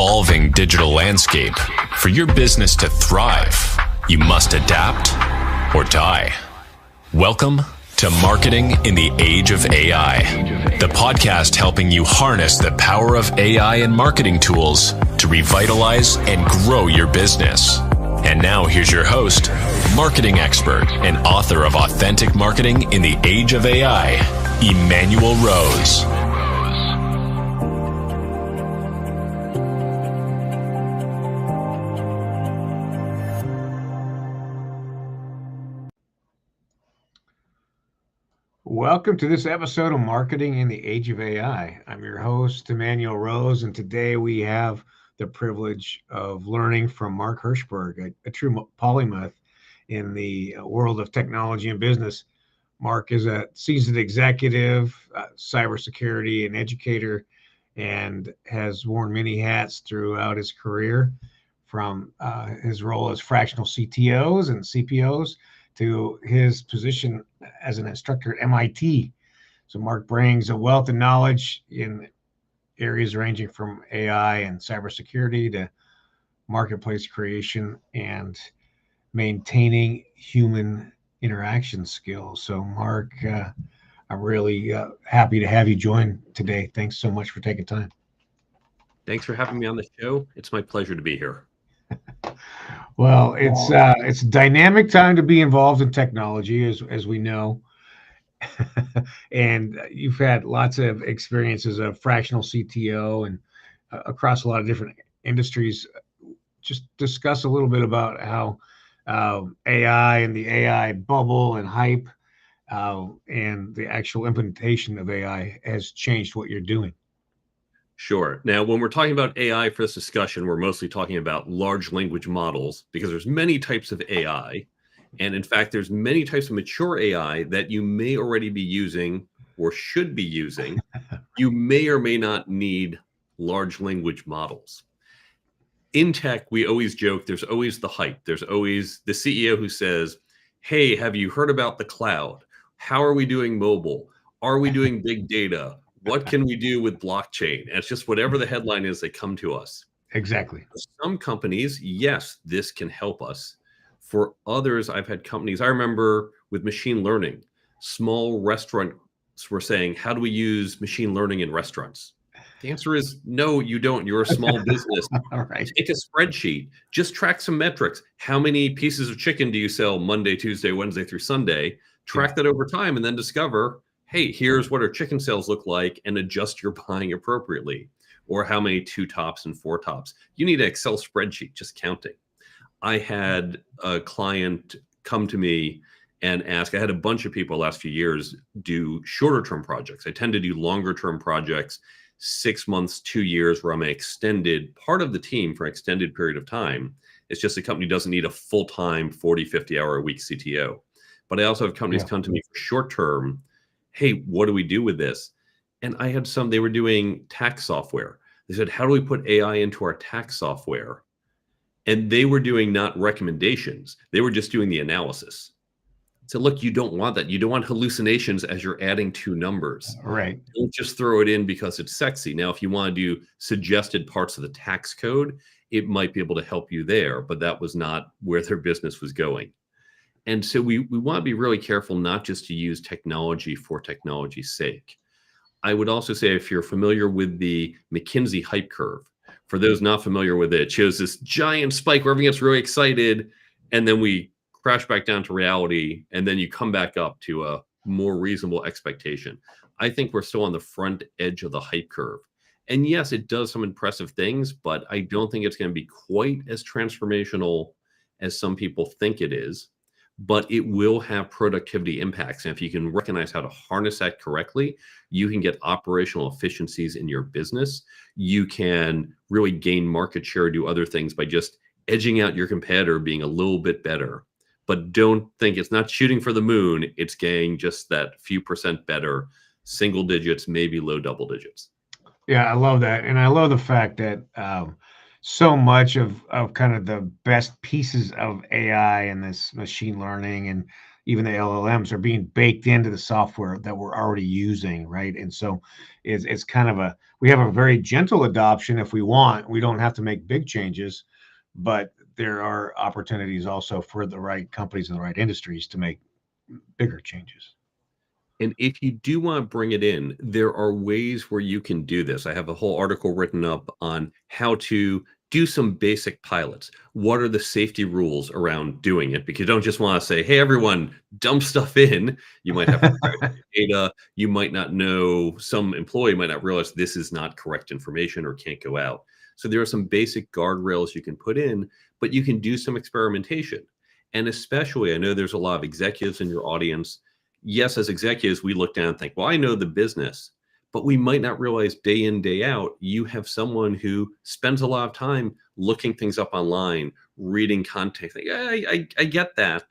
evolving digital landscape, for your business to thrive, you must adapt or die. Welcome to Marketing in the Age of AI, the podcast helping you harness the power of AI and marketing tools to revitalize and grow your business. And now here's your host, marketing expert and author of Authentic Marketing in the Age of AI, Emmanuel Rose. Welcome to this episode of Marketing in the Age of AI. I'm your host, Emmanuel Rose, and today we have the privilege of learning from Mark Herschberg, a true polymath in the world of technology and business. Mark is a seasoned executive, cybersecurity and educator, and has worn many hats throughout his career, from his role as fractional CTOs and CPOs to his position as an instructor at MIT. So Mark brings a wealth of knowledge in areas ranging from AI and cybersecurity to marketplace creation and maintaining human interaction skills. So Mark, I'm really happy to have you join today. Thanks so much for taking time. Thanks for having me on the show. It's my pleasure to be here. Well, it's a dynamic time to be involved in technology, as we know. And you've had lots of experiences of fractional CTO and across a lot of different industries. Just discuss a little bit about how AI and the AI bubble and hype and the actual implementation of AI has changed what you're doing. Sure. Now, when we're talking about AI for this discussion, we're mostly talking about large language models because there's many types of AI. And in fact, there's many types of mature AI that you may already be using or should be using. You may or may not need large language models. In tech, we always joke, there's always the hype. There's always the CEO who says, hey, have you heard about the cloud? How are we doing mobile? Are we doing big data? What can we do with blockchain? And it's just whatever the headline is, they come to us. Exactly. For some companies, yes, this can help us. For others, I've had companies, I remember with machine learning, small restaurants were saying, how do we use machine learning in restaurants? The answer is no, you don't. You're a small business. All right. Take a spreadsheet, just track some metrics. How many pieces of chicken do you sell Monday, Tuesday, Wednesday through Sunday? Track that over time and then discover, hey, here's what our chicken sales look like, and adjust your buying appropriately. Or how many 2 tops and 4 tops. You need an Excel spreadsheet, just counting. I had a client come to me and ask, I had a bunch of people the last few years do shorter term projects. I tend to do longer term projects, 6 months, 2 years, where I'm an extended part of the team for an extended period of time. It's just the company doesn't need a full-time 40, 50 hour a week CTO. But I also have companies come to me for short term. Hey, what do we do with this? And I had some, they were doing tax software. They said, how do we put AI into our tax software? And they were doing not recommendations. They were just doing the analysis. So look, you don't want that. You don't want hallucinations as you're adding 2 numbers. Right. Don't just throw it in because it's sexy. Now, if you want to do suggested parts of the tax code, it might be able to help you there, but that was not where their business was going. And so we want to be really careful not just to use technology for technology's sake. I would also say, if you're familiar with the McKinsey hype curve, for those not familiar with it, it shows this giant spike where everyone gets really excited, and then we crash back down to reality, and then you come back up to a more reasonable expectation. I think we're still on the front edge of the hype curve. And yes, it does some impressive things, but I don't think it's going to be quite as transformational as some people think it is. But it will have productivity impacts. And if you can recognize how to harness that correctly, you can get operational efficiencies in your business. You can really gain market share, do other things by just edging out your competitor, being a little bit better. But don't think it's not shooting for the moon. It's getting just that few percent better, single digits, maybe low double digits. Yeah, I love that. And I love the fact that so much of kind of the best pieces of AI and this machine learning and even the LLMs are being baked into the software that we're already using, right? And so it's kind of we have a very gentle adoption if we want. We don't have to make big changes, but there are opportunities also for the right companies and the right industries to make bigger changes. And if you do want to bring it in, there are ways where you can do this. I have a whole article written up on how to do some basic pilots. What are the safety rules around doing it? Because you don't just want to say, hey, everyone, dump stuff in. You might have data. You might not know, some employee might not realize this is not correct information or can't go out. So there are some basic guardrails you can put in, but you can do some experimentation. And especially, I know there's a lot of executives in your audience. Yes, as executives, we look down and think, well, I know the business, but we might not realize day in, day out, you have someone who spends a lot of time looking things up online, reading content. I get that,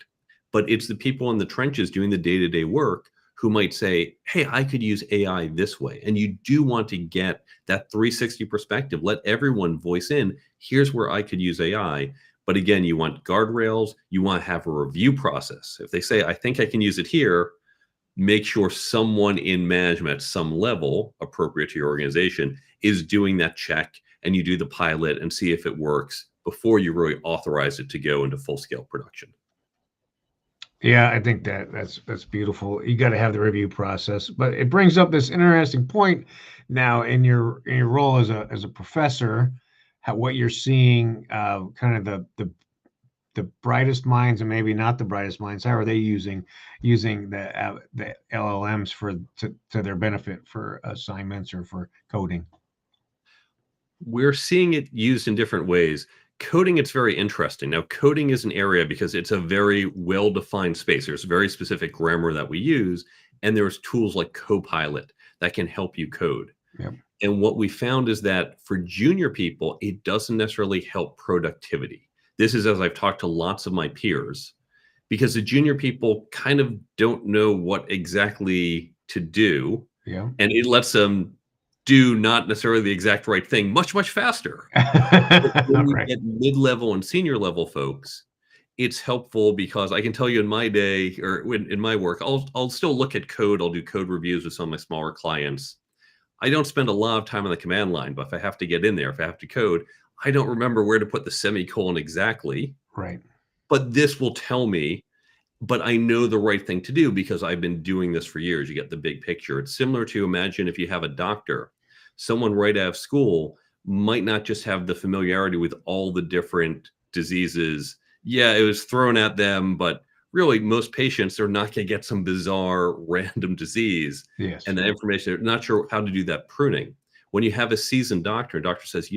but it's the people in the trenches doing the day-to-day work who might say, hey, I could use AI this way. And you do want to get that 360 perspective. Let everyone voice in, here's where I could use AI. But again, you want guardrails. You want to have a review process. If they say, I think I can use it here, make sure someone in management at some level appropriate to your organization is doing that check, and you do the pilot and see if it works before you really authorize it to go into full-scale production. Yeah, I think that's beautiful. You got to have the review process, but it brings up this interesting point now in your role as a professor, what you're seeing, kind of the brightest minds and maybe not the brightest minds. How are they using the LLMs to their benefit for assignments or for coding? We're seeing it used in different ways. Coding, it's very interesting. Now, coding is an area because it's a very well-defined space. There's very specific grammar that we use, and there's tools like Copilot that can help you code. Yep. And what we found is that for junior people, it doesn't necessarily help productivity. This is as I've talked to lots of my peers, because the junior people kind of don't know what exactly to do. Yeah. And it lets them do not necessarily the exact right thing much, much faster. When you Right. get mid-level and senior level folks, it's helpful because I can tell you in my day or in my work, I'll still look at code. I'll do code reviews with some of my smaller clients. I don't spend a lot of time on the command line, but if I have to get in there, if I have to code, I don't remember where to put the semicolon exactly. Right. But this will tell me, but I know the right thing to do because I've been doing this for years. You get the big picture. It's similar to, imagine if you have a doctor, someone right out of school might not just have the familiarity with all the different diseases. Yeah, it was thrown at them, but really most patients are not going to get some bizarre random disease. Yes. And the information, they're not sure how to do that pruning. When you have a seasoned doctor says,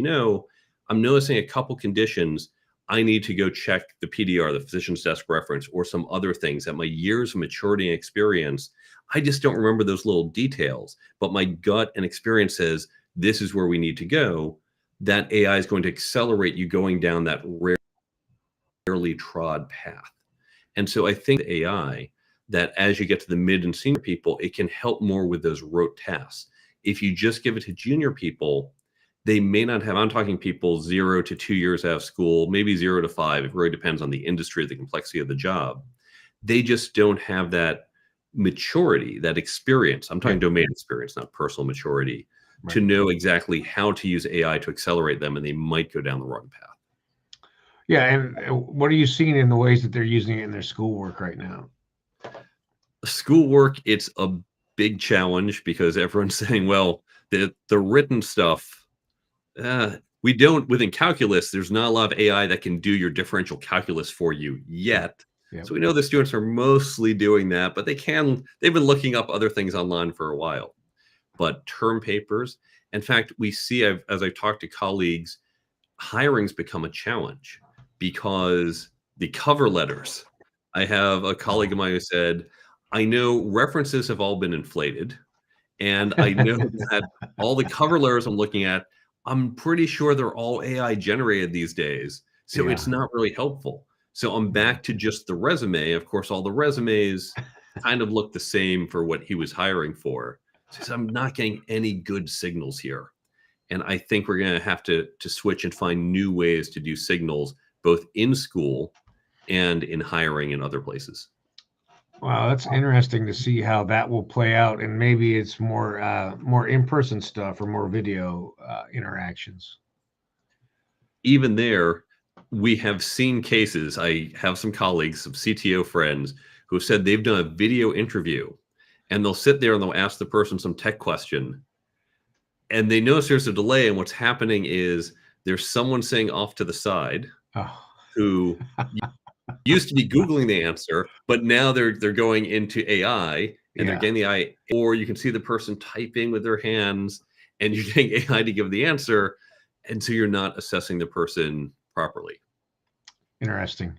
I'm noticing a couple conditions. I need to go check the PDR, the physician's desk reference, or some other things. At my years of maturity and experience, I just don't remember those little details. But my gut and experience says this is where we need to go. That AI is going to accelerate you going down that rarely trod path. And so I think AI, that as you get to the mid and senior people, it can help more with those rote tasks. If you just give it to junior people, they may not have, I'm talking people 0 to 2 years out of school, maybe 0 to 5. It really depends on the industry, the complexity of the job. They just don't have that maturity, that experience. I'm talking domain experience, not personal maturity, to know exactly how to use AI to accelerate them, and they might go down the wrong path. Yeah. And what are you seeing in the ways that they're using it in their schoolwork right now? Schoolwork, it's a big challenge because everyone's saying, well, the written stuff, we don't, within calculus, there's not a lot of AI that can do your differential calculus for you yet. Yeah. So we know the students are mostly doing that, but they've been looking up other things online for a while. But term papers, in fact, we see, as I've talked to colleagues, hiring's become a challenge because the cover letters. I have a colleague of mine who said, I know references have all been inflated, and I know that all the cover letters I'm looking at, I'm pretty sure they're all AI generated these days. So it's not really helpful. So I'm back to just the resume. Of course, all the resumes kind of look the same for what he was hiring for. So I'm not getting any good signals here. And I think we're going to have to switch and find new ways to do signals, both in school and in hiring in other places. Wow, that's interesting to see how that will play out, and maybe it's more in-person stuff or more video interactions. Even there, we have seen cases. I have some colleagues, some CTO friends who have said they've done a video interview and they'll sit there and they'll ask the person some tech question and they notice there's a delay. And what's happening is there's someone saying off to the side Oh, who used to be Googling the answer, but now they're going into AI and they're yeah, getting the AI, or you can see the person typing with their hands and you're getting AI to give the answer. And so you're not assessing the person properly. interesting.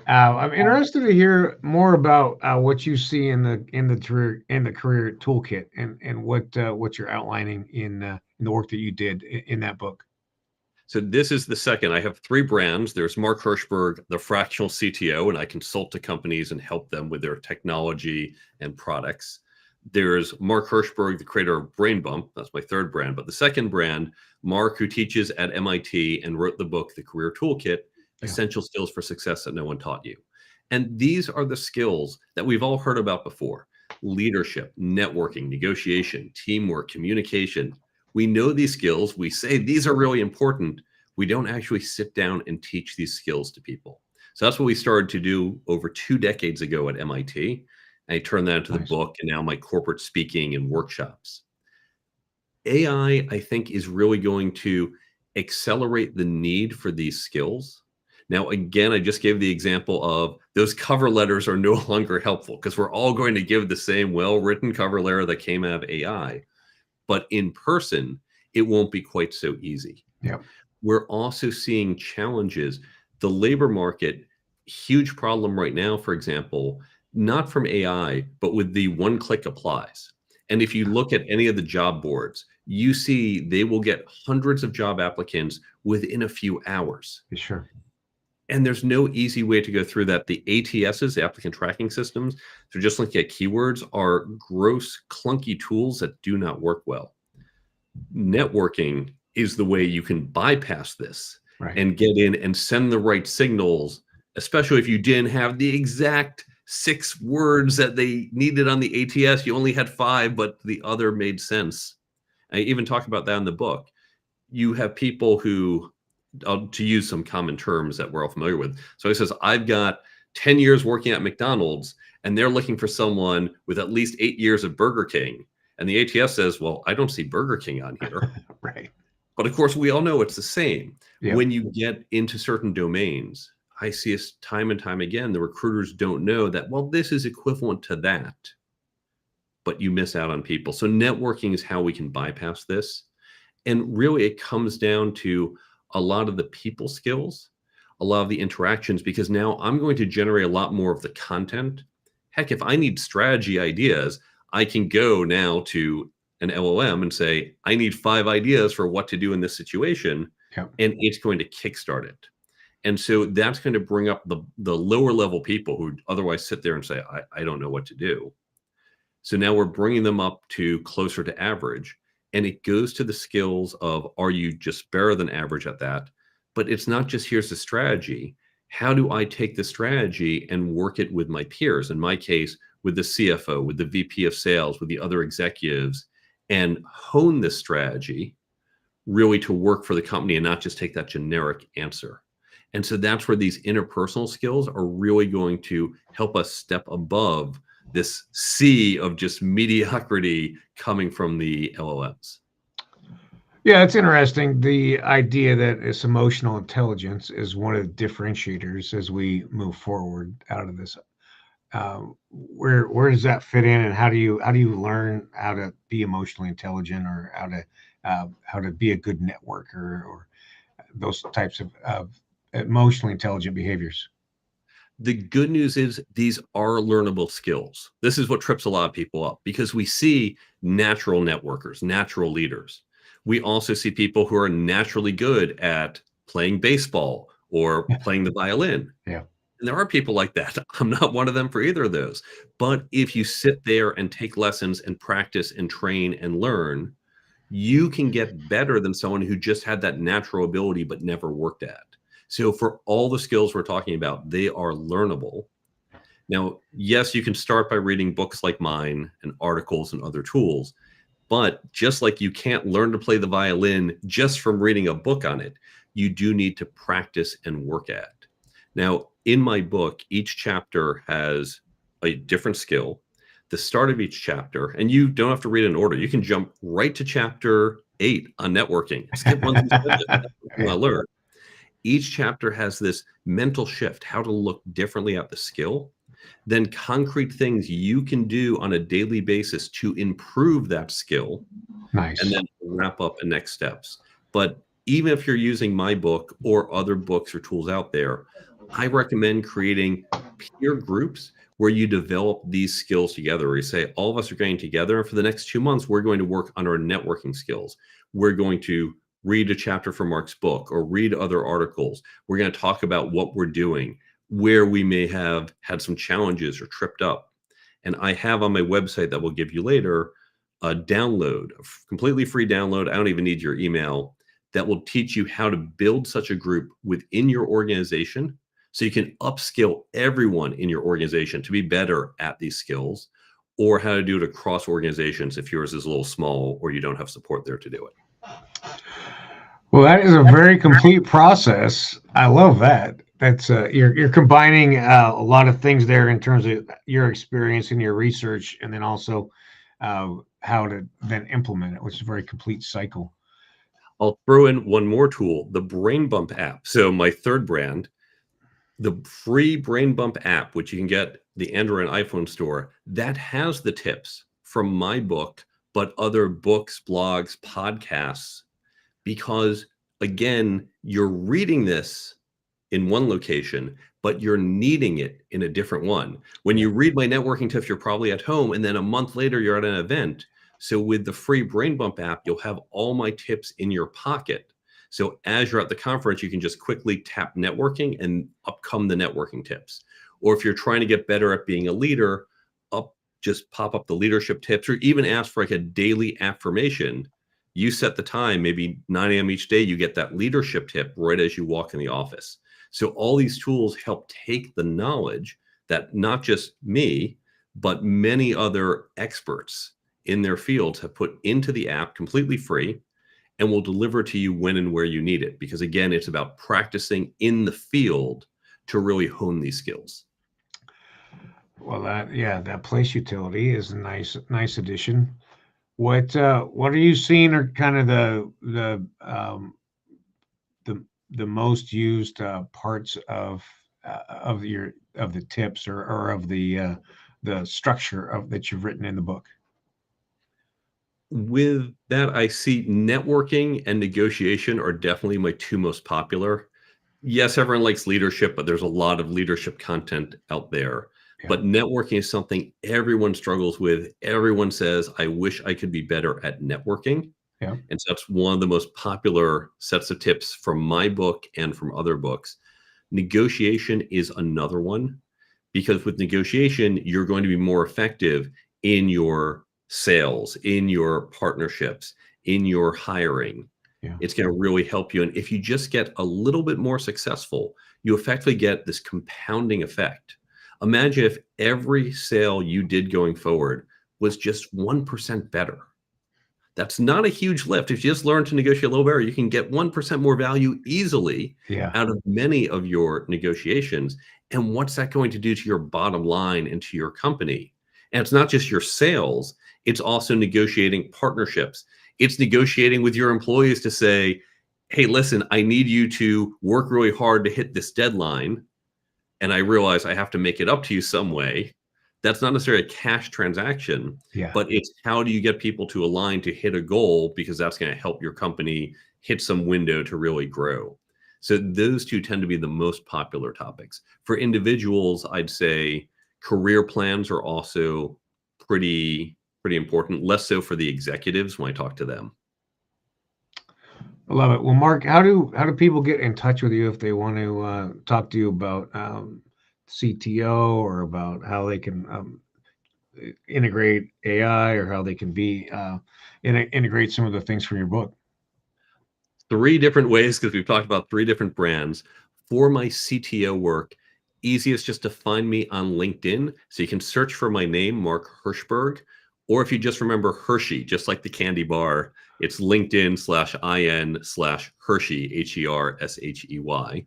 I'm interested to hear more about what you see in the career toolkit and what you're outlining in the work that you did in that book. So this is the second. I have three brands. There's Mark Herschberg, the fractional CTO, and I consult to companies and help them with their technology and products. There's Mark Herschberg, the creator of Brain Bump. That's my third brand. But the second brand, Mark, who teaches at MIT and wrote the book, The Career Toolkit, Yeah. Essential Skills for Success That No One Taught You. And these are the skills that we've all heard about before: leadership, networking, negotiation, teamwork, communication. We know these skills. We say these are really important. We don't actually sit down and teach these skills to people. So that's what we started to do over 2 decades ago at MIT. I turned that into the Nice. book and now my corporate speaking and workshops. AI, I think, is really going to accelerate the need for these skills. Now, again, I just gave the example of those cover letters are no longer helpful because we're all going to give the same well-written cover letter that came out of AI. But in person, it won't be quite so easy. Yeah. We're also seeing challenges. The labor market, huge problem right now, for example, not from AI, but with the one-click applies. And if you look at any of the job boards, you see they will get hundreds of job applicants within a few hours. Sure. And there's no easy way to go through that. The ATSs, the applicant tracking systems, they're just looking at keywords, are gross, clunky tools that do not work well. Networking is the way you can bypass this Right. and get in and send the right signals, especially if you didn't have the exact 6 words that they needed on the ATS. You only had 5, but the other made sense. I even talk about that in the book. You have people who, to use some common terms that we're all familiar with. So he says, I've got 10 years working at McDonald's, and they're looking for someone with at least 8 years of Burger King. And the ATS says, well, I don't see Burger King on here. Right. But of course, we all know it's the same. Yeah. When you get into certain domains, I see us time and time again, the recruiters don't know that, well, this is equivalent to that, but you miss out on people. So networking is how we can bypass this. And really, it comes down to a lot of the people skills, a lot of the interactions, because now I'm going to generate a lot more of the content. Heck, if I need strategy ideas, I can go now to an LLM and say, I need 5 ideas for what to do in this situation. Yep. And it's going to kickstart it. And so that's going to bring up the lower level people who otherwise sit there and say, I don't know what to do. So now we're bringing them up to closer to average. And it goes to the skills of, are you just better than average at that? But it's not just, here's the strategy. How do I take the strategy and work it with my peers? In my case, with the CFO, with the VP of sales, with the other executives, and hone this strategy really to work for the company and not just take that generic answer. And so that's where these interpersonal skills are really going to help us step above this sea of just mediocrity coming from the LLMs. Yeah, it's interesting. The idea that it's emotional intelligence is one of the differentiators as we move forward out of this. Where does that fit in, and how do you learn how to be emotionally intelligent, or how to be a good networker, or those types of emotionally intelligent behaviors? The good news is these are learnable skills. This is what trips a lot of people up, because we see natural networkers, natural leaders. We also see people who are naturally good at playing baseball or playing the violin. Yeah. And there are people like that. I'm not one of them for either of those. But if you sit there and take lessons and practice and train and learn, you can get better than someone who just had that natural ability but never worked at. So for all the skills we're talking about, they are learnable. Now, yes, you can start by reading books like mine and articles and other tools, but just like you can't learn to play the violin just from reading a book on it, you do need to practice and work at it. Now, in my book, each chapter has a different skill. The start of each chapter, and you don't have to read in order. You can jump right to chapter 8 on networking. Skip one through 7. That's what you want to learn. Each chapter has this mental shift, how to look differently at the skill, then concrete things you can do on a daily basis to improve that skill, Nice. and then wrap up the next steps. But even if you're using my book or other books or tools out there, I recommend creating peer groups where you develop these skills together, where you say, all of us are getting together, and for the next 2 months, we're going to work on our networking skills. We're going to read a chapter from Mark's book or read other articles. We're going to talk about what we're doing, where we may have had some challenges or tripped up. And I have on my website that we'll give you later a download, a completely free download. I don't even need your email, that will teach you how to build such a group within your organization so you can upskill everyone in your organization to be better at these skills, or how to do it across organizations if yours is a little small or you don't have support there to do it. Well, that is a very complete process. I love that. That's you're combining a lot of things there in terms of your experience and your research, and then also how to then implement it, which is a very complete cycle. I'll throw in one more tool, the Brain Bump app. So my third brand, the free Brain Bump app, which you can get the Android and iPhone store, that has the tips from my book, but other books, blogs, podcasts, because again, you're reading this in one location, but you're needing it in a different one. When you read my networking tips, you're probably at home, and then a month later, you're at an event. So with the free Brain Bump app, you'll have all my tips in your pocket. So as you're at the conference, you can just quickly tap networking and up come the networking tips. Or if you're trying to get better at being a leader, just pop up the leadership tips, or even ask for like a daily affirmation. You set the time, maybe 9 a.m. each day, you get that leadership tip right as you walk in the office. So all these tools help take the knowledge that not just me, but many other experts in their fields have put into the app completely free, and will deliver to you when and where you need it. Because again, it's about practicing in the field to really hone these skills. Well, that place utility is a nice addition. What are you seeing are kind of the most used parts of the tips or of the structure of that you've written in the book? With that, I see networking and negotiation are definitely my two most popular. Yes, everyone likes leadership, but there's a lot of leadership content out there. Yeah. But networking is something everyone struggles with. Everyone says, I wish I could be better at networking. Yeah. And so that's one of the most popular sets of tips from my book and from other books. Negotiation is another one, because with negotiation, you're going to be more effective in your sales, in your partnerships, in your hiring. Yeah. It's going to really help you. And if you just get a little bit more successful, you effectively get this compounding effect. Imagine if every sale you did going forward was just 1% better. That's not a huge lift. If you just learn to negotiate a little better, you can get 1% more value easily out of many of your negotiations. And what's that going to do to your bottom line and to your company? And it's not just your sales, it's also negotiating partnerships. It's negotiating with your employees to say, hey, listen, I need you to work really hard to hit this deadline, and I realize I have to make it up to you some way. That's not necessarily a cash transaction, but it's how do you get people to align to hit a goal, because that's going to help your company hit some window to really grow. So those two tend to be the most popular topics. For individuals, I'd say career plans are also pretty important, less so for the executives when I talk to them. I love it. Well, Mark, how do people get in touch with you if they want to talk to you about CTO, or about how they can integrate AI, or how they can be integrate some of the things from your book? 3 different ways, because we've talked about 3 different brands. For my CTO work, easiest just to find me on LinkedIn. So you can search for my name, Mark Herschberg, or if you just remember Hershey, just like the candy bar, it's LinkedIn/IN/Hershey, HERSHEY.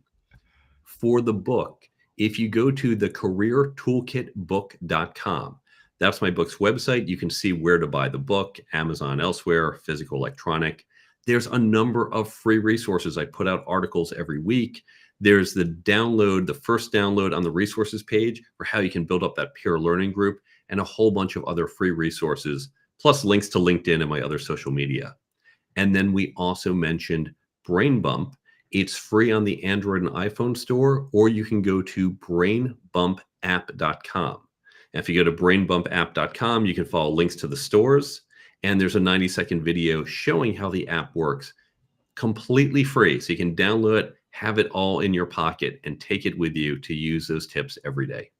For the book, if you go to the careertoolkitbook.com, that's my book's website. You can see where to buy the book, Amazon, elsewhere, physical, electronic. There's a number of free resources. I put out articles every week. There's the first download on the resources page for how you can build up that peer learning group, and a whole bunch of other free resources, plus links to LinkedIn and my other social media. And then we also mentioned Brain Bump. It's free on the Android and iPhone store, or you can go to brainbumpapp.com. And if you go to brainbumpapp.com, you can follow links to the stores. And there's a 90-second video showing how the app works, completely free. So you can download it, have it all in your pocket, and take it with you to use those tips every day.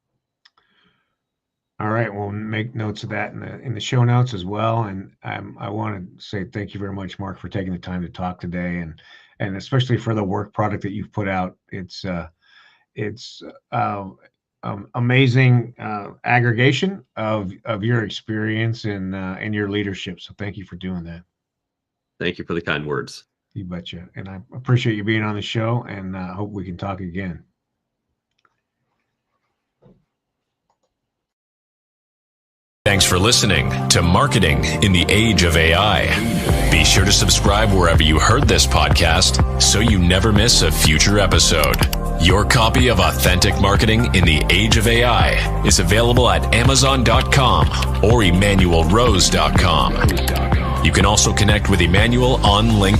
All right, we'll make notes of that in the show notes as well. And I want to say thank you very much, Mark, for taking the time to talk today, and especially for the work product that you've put out. It's amazing aggregation of your experience and your leadership. So thank you for doing that. Thank you for the kind words. You betcha. And I appreciate you being on the show, and hope we can talk again. Thanks for listening to Marketing in the Age of AI. Be sure to subscribe wherever you heard this podcast so you never miss a future episode. Your copy of Authentic Marketing in the Age of AI is available at Amazon.com or EmmanuelRose.com. You can also connect with Emmanuel on LinkedIn.